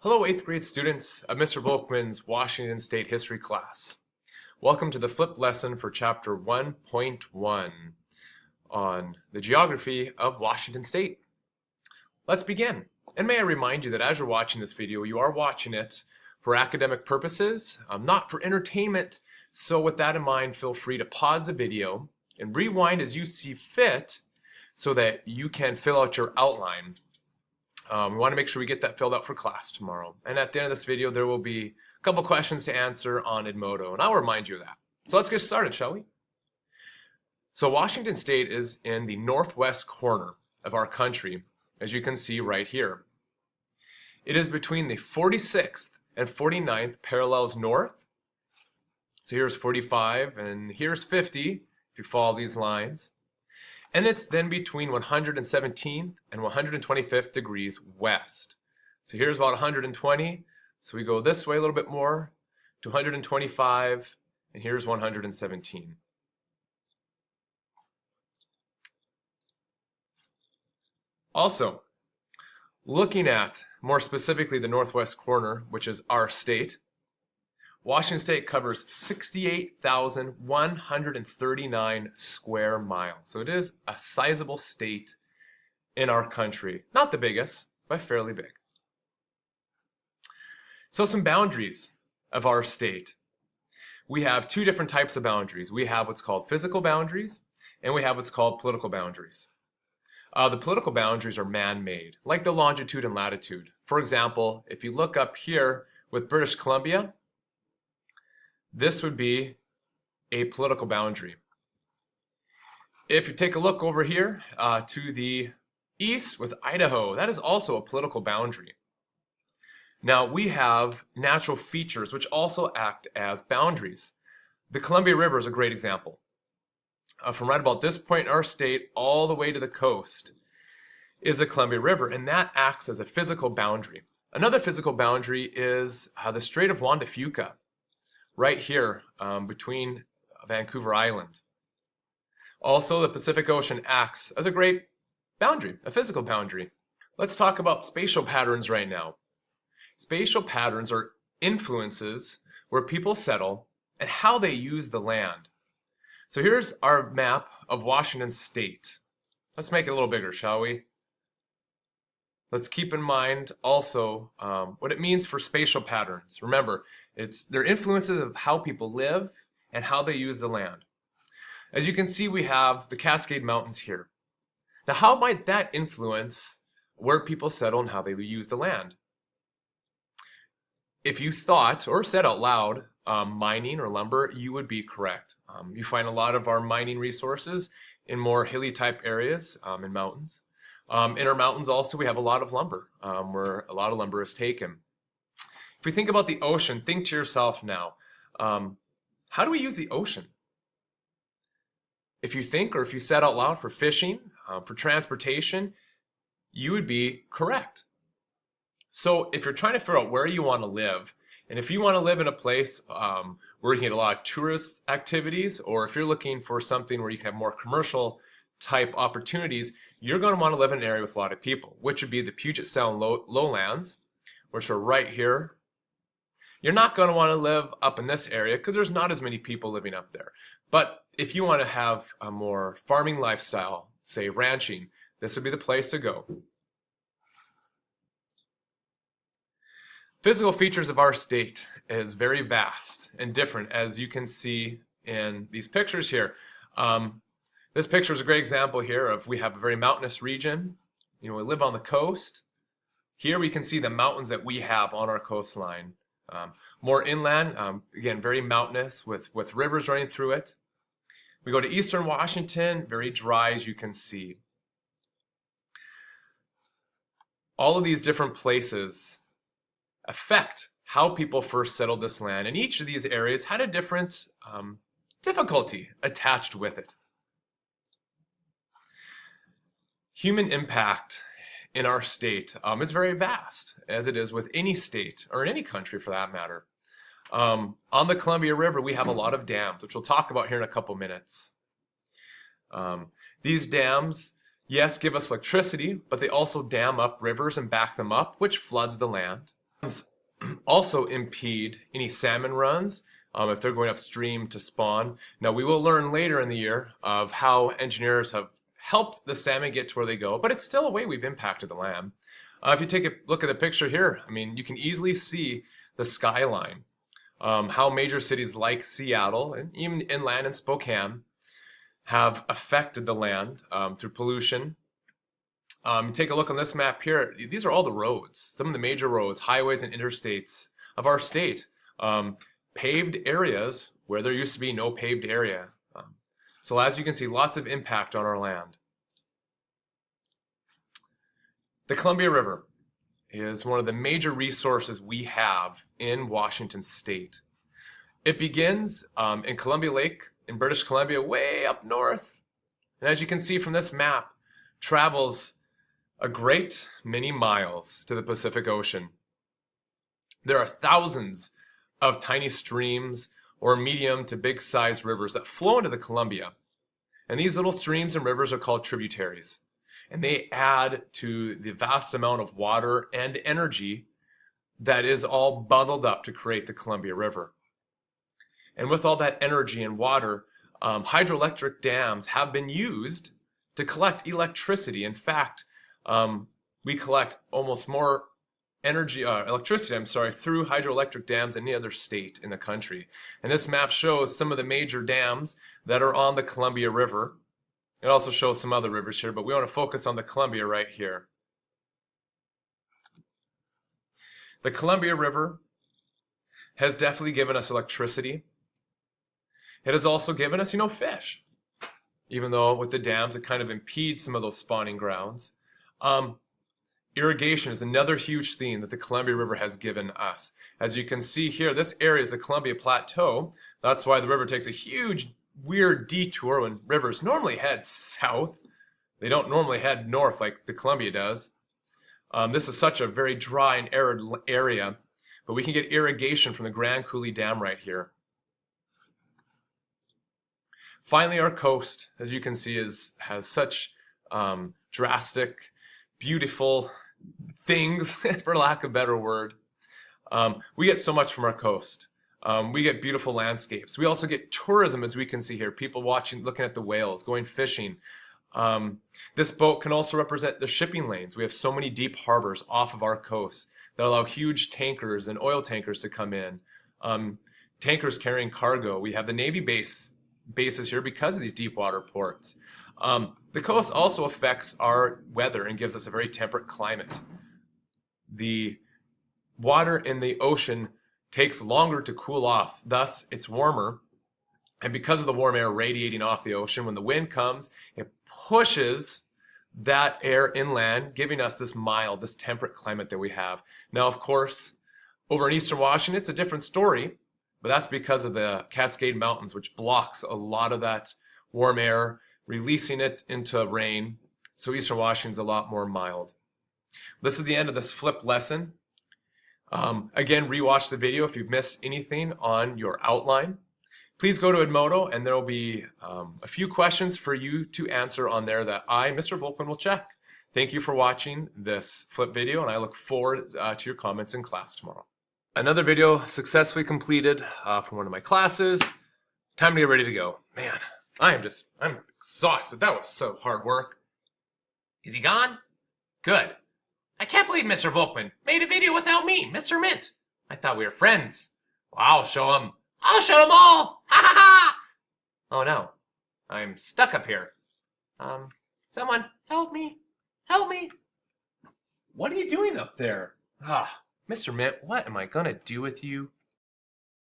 Hello, 8th grade students of Mr. Volkman's Washington State History class. Welcome to the flipped lesson for Chapter 1.1 on the geography of Washington State. Let's begin. And may I remind you that as you're watching this video, you are watching it for academic purposes, not for entertainment. So with that in mind, feel free to pause the video and rewind as you see fit so that you can fill out your outline. We want to make sure we get that filled out for class tomorrow. And at the end of this video, there will be a couple questions to answer on Edmodo, and I'll remind you of that. So let's get started, shall we? So Washington State is in the northwest corner of our country, as you can see right here. It is between the 46th and 49th parallels north. So here's 45 and here's 50, if you follow these lines. And it's then between 117th and 125th degrees west. So here's about 120. So we go this way a little bit more to 125, and here's 117. Also, looking at more specifically the northwest corner, which is our state, Washington State covers 68,139 square miles. So it is a sizable state in our country. Not the biggest, but fairly big. So some boundaries of our state. We have two different types of boundaries. We have what's called physical boundaries, and we have what's called political boundaries. The political boundaries are man-made, like the longitude and latitude. For example, if you look up here with British Columbia, this would be a political boundary. If you take a look over here to the east with Idaho, that is also a political boundary. Now we have natural features which also act as boundaries. The Columbia River is a great example. From right about this point in our state all the way to the coast is the Columbia River, and that acts as a physical boundary. Another physical boundary is the Strait of Juan de Fuca, right here between Vancouver Island. Also, the Pacific Ocean acts as a great boundary, a physical boundary. Let's talk about spatial patterns right now. Spatial patterns are influences where people settle and how they use the land. So here's our map of Washington State. Let's make it a little bigger, shall we? Let's keep in mind also what it means for spatial patterns. Remember, they're influences of how people live and how they use the land. As you can see, we have the Cascade Mountains here. Now, how might that influence where people settle and how they use the land? If you thought or said out loud mining or lumber, you would be correct. You find a lot of our mining resources in more hilly type areas in mountains. In our mountains also we have a lot of lumber where a lot of lumber is taken. If we think about the ocean, think to yourself now, how do we use the ocean? If you think or if you said out loud for fishing, for transportation, you would be correct. So if you're trying to figure out where you want to live, and if you want to live in a place where you can get a lot of tourist activities, or if you're looking for something where you can have more commercial type opportunities, you're going to want to live in an area with a lot of people, which would be the Puget Sound lowlands, which are right here. You're not going to want to live up in this area because there's not as many people living up there. But if you want to have a more farming lifestyle, say ranching, this would be the place to go. Physical features of our state is very vast and different, as you can see in these pictures here. This picture is a great example here of we have a very mountainous region. We live on the coast. Here we can see the mountains that we have on our coastline. More inland, again, very mountainous with rivers running through it. We go to eastern Washington, very dry, as you can see. All of these different places affect how people first settled this land, and each of these areas had a different difficulty attached with it. Human impact in our state is very vast, as it is with any state or in any country for that matter. On the Columbia River, we have a lot of dams, which we'll talk about here in a couple minutes. These dams, yes, give us electricity, but they also dam up rivers and back them up, which floods the land. also impede any salmon runs if they're going upstream to spawn. Now, we will learn later in the year of how engineers have helped the salmon get to where they go, but it's still a way we've impacted the land. If you take a look at the picture here, I mean, you can easily see the skyline, how major cities like Seattle and even inland and Spokane have affected the land through pollution. Take a look on this map here. These are all the roads, some of the major roads, highways, and interstates of our state. Paved areas where there used to be no paved area. So as you can see, lots of impact on our land. The Columbia River is one of the major resources we have in Washington state. It begins in Columbia Lake in British Columbia, way up north. And as you can see from this map, travels a great many miles to the Pacific Ocean. There are thousands of tiny streams or medium to big sized rivers that flow into the Columbia. And these little streams and rivers are called tributaries. And they add to the vast amount of water and energy that is all bundled up to create the Columbia River. And with all that energy and water, hydroelectric dams have been used to collect electricity. In fact, we collect almost more electricity, through hydroelectric dams than any other state in the country. And this map shows some of the major dams that are on the Columbia River. It also shows some other rivers here, but we want to focus on the Columbia right here. The Columbia River has definitely given us electricity. It has also given us, fish. Even though with the dams, it kind of impedes some of those spawning grounds. Irrigation is another huge theme that the Columbia River has given us. As you can see here, this area is the Columbia Plateau. That's why the river takes a huge, weird detour when rivers normally head south. They don't normally head north like the Columbia does. This is such a very dry and arid area, but we can get irrigation from the Grand Coulee Dam right here. Finally, our coast, as you can see, has such drastic, beautiful things, for lack of a better word. We get so much from our coast. We get beautiful landscapes. We also get tourism, as we can see here. People watching, looking at the whales, going fishing. This boat can also represent the shipping lanes. We have so many deep harbors off of our coast that allow huge tankers and oil tankers to come in. Tankers carrying cargo. We have the Navy bases here because of these deep water ports. The coast also affects our weather and gives us a very temperate climate. The water in the ocean takes longer to cool off, thus it's warmer. And because of the warm air radiating off the ocean, when the wind comes, it pushes that air inland, giving us this mild, this temperate climate that we have. Now, of course, over in eastern Washington, it's a different story, but that's because of the Cascade Mountains, which blocks a lot of that warm air, releasing it into rain. So eastern Washington's a lot more mild. This is the end of this flip lesson. Again, rewatch the video if you've missed anything on your outline. Please go to Edmodo, and there will be a few questions for you to answer on there that I, Mr. Volkman, will check. Thank you for watching this flip video, and I look forward to your comments in class tomorrow. Another video successfully completed from one of my classes. Time to get ready to go. Man, I'm exhausted. That was so hard work. Is he gone? Good. I can't believe Mr. Volkman made a video without me, Mr. Mint. I thought we were friends. Well, I'll show him. I'll show them all! Ha ha ha! Oh no, I'm stuck up here. Someone help me! Help me! What are you doing up there? Mr. Mint, what am I gonna do with you?